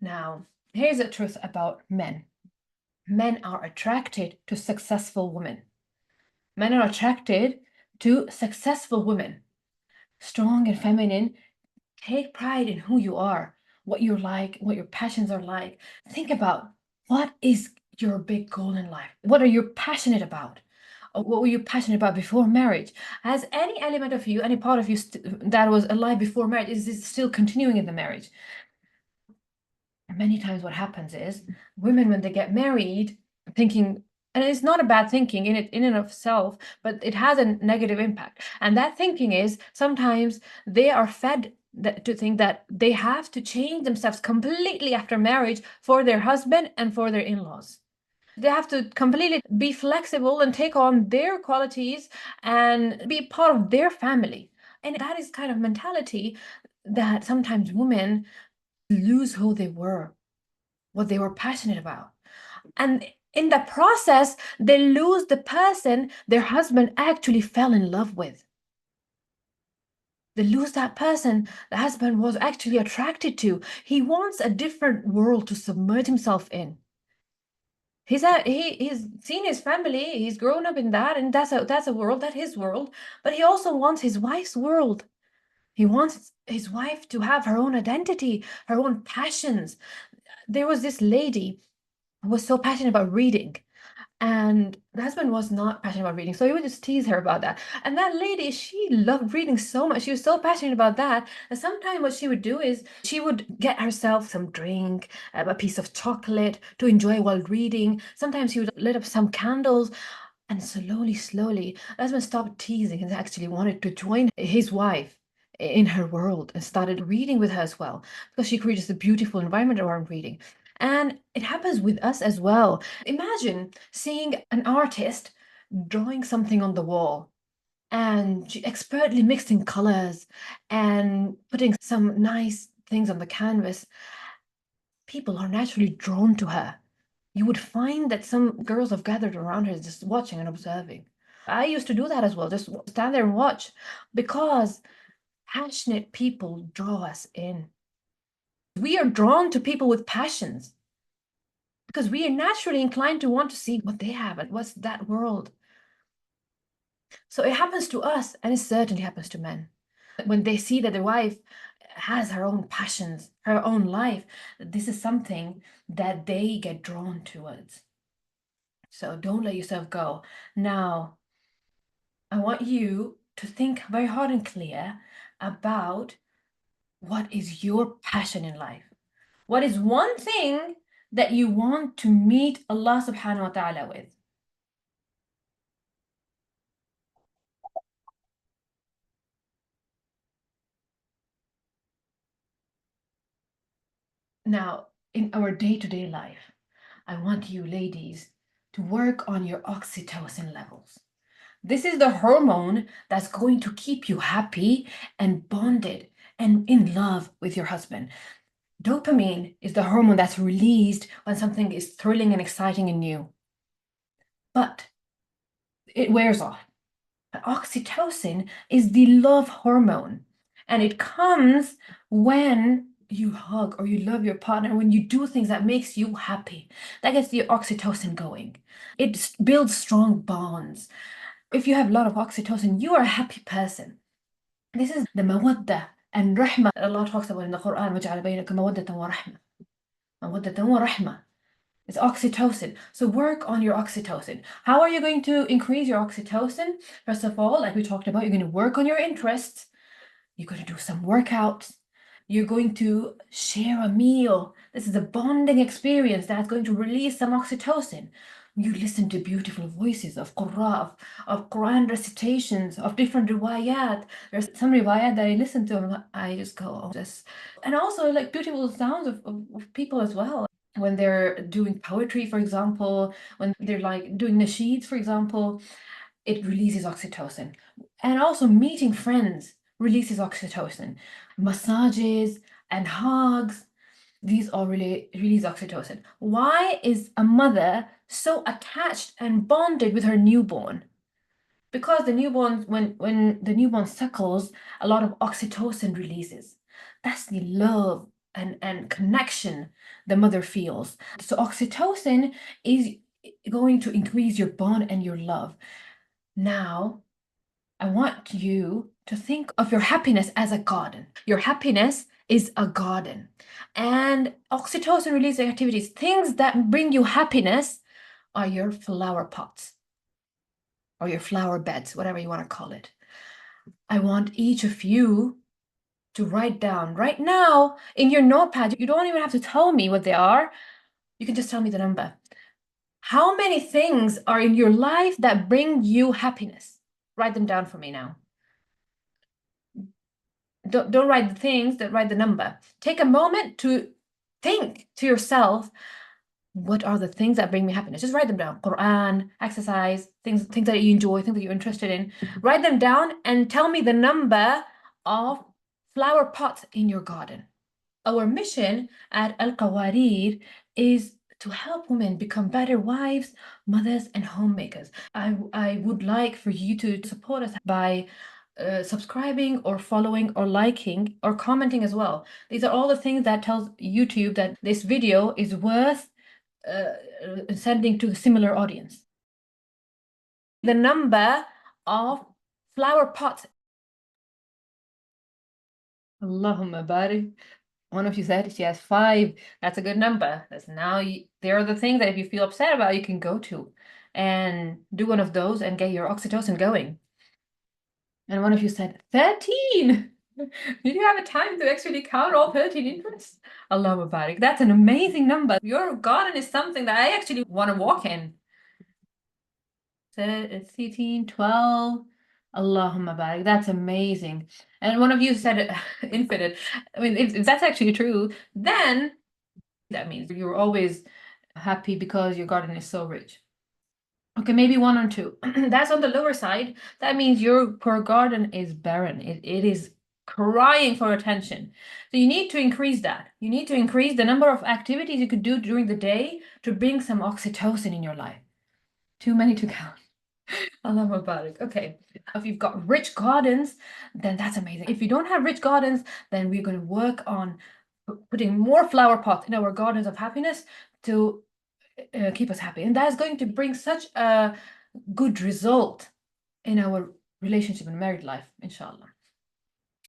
Now, here's the truth about men. Men are attracted to successful women. Men are attracted to successful women, strong and feminine. Take pride in who you are, what you're like, what your passions are like. Think about what is your big goal in life? What are you passionate about? Or what were you passionate about before marriage? Has any element of you, any part of you that was alive before marriage, is this still continuing in the marriage? Many times what happens is women, when they get married, thinking, and it's not a bad thinking in and of itself, but it has a negative impact. And that thinking is sometimes they are fed to think that they have to change themselves completely after marriage for their husband and for their in-laws. They have to completely be flexible and take on their qualities and be part of their family. And that is kind of mentality that sometimes women lose who they were, what they were passionate about. And in the process, they lose the person their husband actually fell in love with. They lose that person the husband was actually attracted to. He wants a different world to submerge himself in. He's seen his family, he's grown up in that, and that's a world, that's his world. But he also wants his wife's world. He wants his wife to have her own identity, her own passions. There was this lady who was so passionate about reading, and the husband was not passionate about reading, so he would just tease her about that. And that lady, she loved reading so much, she was so passionate about that, and sometimes what she would do is she would get herself some drink, a piece of chocolate to enjoy while reading. Sometimes she would lit up some candles, and slowly the husband stopped teasing and actually wanted to join his wife in her world and started reading with her as well, because she created a beautiful environment around reading. And it happens with us as well. Imagine seeing an artist drawing something on the wall and she expertly mixing colors and putting some nice things on the canvas. People are naturally drawn to her. You would find that some girls have gathered around her just watching and observing. I used to do that as well, just stand there and watch, because passionate people draw us in. We are drawn to people with passions because we are naturally inclined to want to see what they have and what's that world. So it happens to us, and it certainly happens to men. When they see that their wife has her own passions, her own life, this is something that they get drawn towards. So don't let yourself go. Now, I want you to think very hard and clear about what is your passion in life. What is one thing that you want to meet Allah subhanahu wa ta'ala with? Now, in our day-to-day life, I want you ladies to work on your oxytocin levels. This is the hormone that's going to keep you happy and bonded and in love with your husband. Dopamine is the hormone that's released when something is thrilling and exciting and new. But it wears off. Oxytocin is the love hormone, and it comes when you hug or you love your partner, when you do things that makes you happy. That gets the oxytocin going. It builds strong bonds. If you have a lot of oxytocin, you are a happy person. This is the mawadda and rahma Allah talks about in the Quran. وَجَعَلَ بَيْنَكُمْ مَوَدَّةً وَرَحْمَةً. مَوَدَّةً وَرَحْمَةً. It's oxytocin. So work on your oxytocin. How are you going to increase your oxytocin? First of all, like we talked about, you're going to work on your interests. You're going to do some workouts. You're going to share a meal. This is a bonding experience that's going to release some oxytocin. You listen to beautiful voices of Qur'an, of Quran recitations, of different riwayat. There's some riwayat that I listen to and I just go, oh, just, and also like beautiful sounds of people as well. When they're doing poetry, for example, when they're like doing nasheeds, for example, it releases oxytocin. And also meeting friends releases oxytocin. Massages and hugs, these all really release oxytocin. Why is a mother so attached and bonded with her newborn? Because the newborn, when the newborn suckles, a lot of oxytocin releases. That's the love and connection the mother feels. So oxytocin is going to increase your bond and your love. Now, I want you to think of your happiness as a garden. Your happiness is a garden. And oxytocin releasing activities, things that bring you happiness, are your flower pots or your flower beds, whatever you want to call it. I want each of you to write down right now in your notepad. You don't even have to tell me what they are. You can just tell me the number. How many things are in your life that bring you happiness? Write them down for me now. Don't write the things, write the number. Take a moment to think to yourself, what are the things that bring me happiness? Just write them down. Quran, exercise, things that you enjoy, things that you're interested in. Write them down and tell me the number of flower pots in your garden. Our mission at Al Qawarir is to help women become better wives, mothers, and homemakers. I would like for you to support us by subscribing or following or liking or commenting as well. These are all the things that tells YouTube that this video is worth sending to a similar audience. The number of flower pots. Allahumma barik. One of you said she has 5. That's a good number. That's now there are the things that if you feel upset about, you can go to and do one of those and get your oxytocin going. And one of you said 13. Did you have a time to actually count all 13 interests? Allahu barik. That's an amazing number. Your garden is something that I actually want to walk in. Said it's 13, 12. Allahumma barik. That's amazing. And one of you said infinite. I mean, if that's actually true, then that means you're always happy because your garden is so rich. Okay, maybe 1 or 2. That's on the lower side. That means your poor garden is barren. It is crying for attention. So you need to increase that. You need to increase the number of activities you could do during the day to bring some oxytocin in your life. Too many to count. Allahu barik. Okay, if you've got rich gardens, then that's amazing. If you don't have rich gardens, then we're going to work on putting more flower pots in our gardens of happiness to keep us happy. And that's going to bring such a good result in our relationship and married life, inshallah.